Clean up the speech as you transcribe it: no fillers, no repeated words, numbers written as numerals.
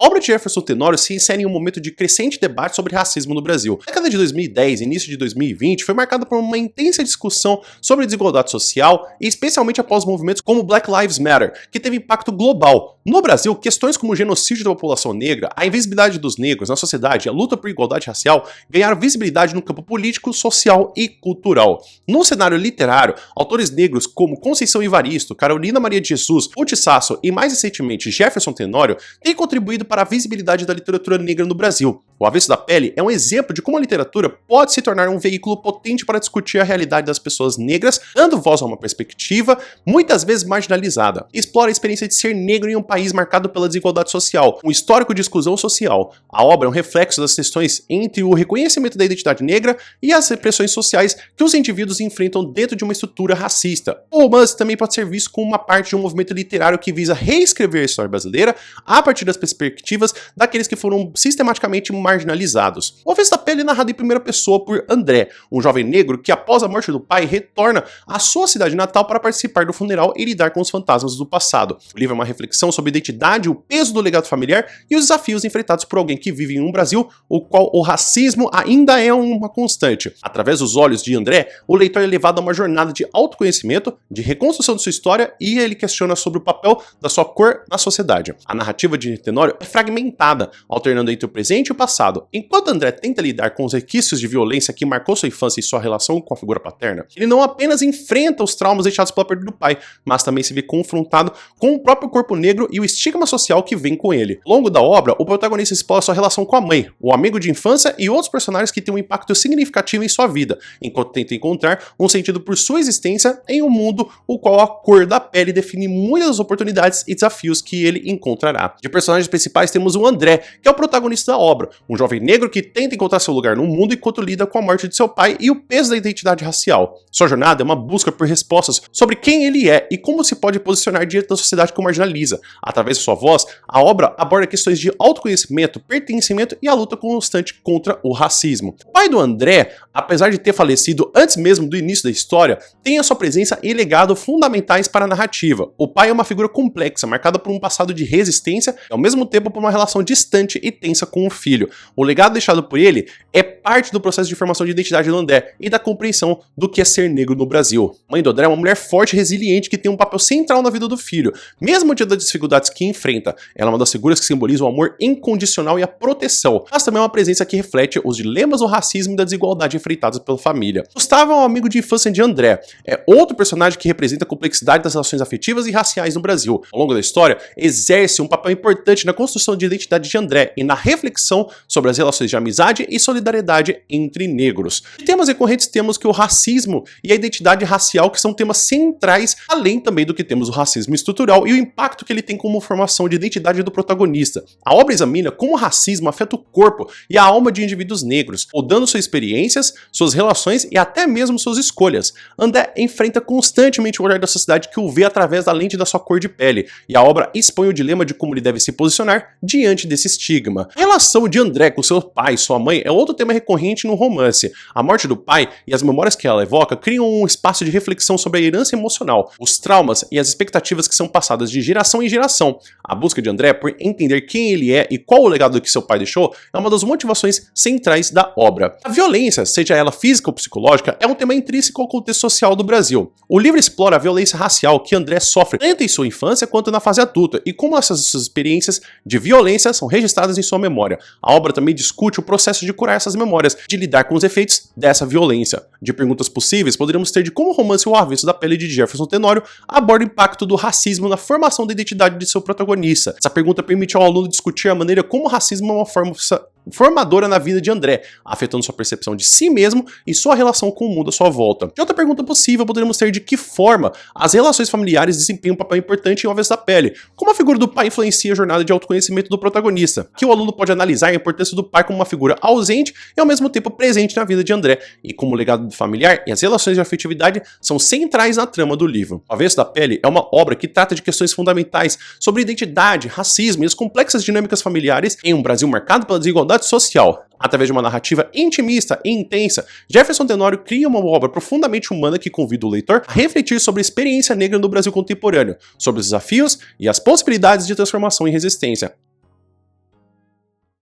A obra de Jefferson Tenório se insere em um momento de crescente debate sobre racismo no Brasil. A década de 2010 e início de 2020 foi marcada por uma intensa discussão sobre desigualdade social, e especialmente após movimentos como Black Lives Matter, que teve impacto global. No Brasil, questões como o genocídio da população negra, a invisibilidade dos negros na sociedade e a luta por igualdade racial ganharam visibilidade no campo político, social e cultural. No cenário literário, autores negros como Conceição Evaristo, Carolina Maria de Jesus, Ruth Sasso e mais recentemente Jefferson Tenório têm contribuído para a visibilidade da literatura negra no Brasil. O Avesso da Pele é um exemplo de como a literatura pode se tornar um veículo potente para discutir a realidade das pessoas negras, dando voz a uma perspectiva muitas vezes marginalizada. Explora a experiência de ser negro em um país marcado pela desigualdade social, um histórico de exclusão social. A obra é um reflexo das questões entre o reconhecimento da identidade negra e as repressões sociais que os indivíduos enfrentam dentro de uma estrutura racista. O romance também pode ser visto como uma parte de um movimento literário que visa reescrever a história brasileira a partir das perspectivas daqueles que foram sistematicamente marginalizados. O Avesso da Pele é narrado em primeira pessoa por André, um jovem negro que após a morte do pai retorna à sua cidade natal para participar do funeral e lidar com os fantasmas do passado. O livro é uma reflexão sobre a identidade, o peso do legado familiar e os desafios enfrentados por alguém que vive em um Brasil o qual o racismo ainda é uma constante. Através dos olhos de André, o leitor é levado a uma jornada de autoconhecimento, de reconstrução de sua história, e ele questiona sobre o papel da sua cor na sociedade. A narrativa de Tenório é fragmentada, alternando entre o presente e o passado. Enquanto André tenta lidar com os resquícios de violência que marcou sua infância e sua relação com a figura paterna, ele não apenas enfrenta os traumas deixados pela perda do pai, mas também se vê confrontado com o próprio corpo negro e o estigma social que vem com ele. Ao longo da obra, o protagonista explora sua relação com a mãe, o amigo de infância e outros personagens que têm um impacto significativo em sua vida, enquanto tenta encontrar um sentido por sua existência em um mundo o qual a cor da pele define muitas das oportunidades e desafios que ele encontrará. De personagens principais temos o André, que é o protagonista da obra, um jovem negro que tenta encontrar seu lugar no mundo enquanto lida com a morte de seu pai e o peso da identidade racial. Sua jornada é uma busca por respostas sobre quem ele é e como se pode posicionar diante da sociedade que o marginaliza. Através de sua voz, a obra aborda questões de autoconhecimento, pertencimento e a luta constante contra o racismo. O pai do André, apesar de ter falecido antes mesmo do início da história, tem a sua presença e legado fundamentais para a narrativa. O pai é uma figura complexa, marcada por um passado de resistência e ao mesmo tempo por uma relação distante e tensa com o filho. O legado deixado por ele é parte do processo de formação de identidade do André e da compreensão do que é ser negro no Brasil. A mãe do André é uma mulher forte e resiliente que tem um papel central na vida do filho, mesmo diante das dificuldades que enfrenta. Ela é uma das figuras que simboliza o amor incondicional e a proteção, mas também é uma presença que reflete os dilemas do racismo e da desigualdade enfrentados pela família. Gustavo é um amigo de infância de André, é outro personagem que representa a complexidade das relações afetivas e raciais no Brasil. Ao longo da história, exerce um papel importante na construção de identidade de André e na reflexão sobre as relações de amizade e solidariedade entre negros. De temas recorrentes temos que o racismo e a identidade racial, que são temas centrais, além também do que temos o racismo estrutural e o impacto que ele tem como formação de identidade do protagonista. A obra examina como o racismo afeta o corpo e a alma de indivíduos negros, moldando suas experiências, suas relações e até mesmo suas escolhas. André enfrenta constantemente o olhar da sociedade que o vê através da lente da sua cor de pele, e a obra expõe o dilema de como ele deve se posicionar diante desse estigma. A relação de André com seu pai e sua mãe é outro tema recorrente no romance. A morte do pai e as memórias que ela evoca criam um espaço de reflexão sobre a herança emocional, os traumas e as expectativas que são passadas de geração em geração. A busca de André por entender quem ele é e qual o legado que seu pai deixou é uma das motivações centrais da obra. A violência, seja ela física ou psicológica, é um tema intrínseco ao contexto social do Brasil. O livro explora a violência racial que André sofre tanto em sua infância quanto na fase adulta e como essas experiências de violência são registradas em sua memória. A obra também discute o processo de curar essas memórias, de lidar com os efeitos dessa violência. De perguntas possíveis, poderíamos ter de como o romance O Avesso da Pele de Jefferson Tenório aborda o impacto do racismo na formação da identidade de seu protagonista. Essa pergunta permite ao aluno discutir a maneira como o racismo é uma forma formadora na vida de André, afetando sua percepção de si mesmo e sua relação com o mundo à sua volta. De outra pergunta possível, poderíamos ter de que forma as relações familiares desempenham um papel importante em O Avesso da Pele, como a figura do pai influencia a jornada de autoconhecimento do protagonista, que o aluno pode analisar a importância do pai como uma figura ausente e ao mesmo tempo presente na vida de André, e como o legado familiar e as relações de afetividade são centrais na trama do livro. O Avesso da Pele é uma obra que trata de questões fundamentais sobre identidade, racismo e as complexas dinâmicas familiares em um Brasil marcado pela desigualdade social. Através de uma narrativa intimista e intensa, Jefferson Tenório cria uma obra profundamente humana que convida o leitor a refletir sobre a experiência negra no Brasil contemporâneo, sobre os desafios e as possibilidades de transformação e resistência.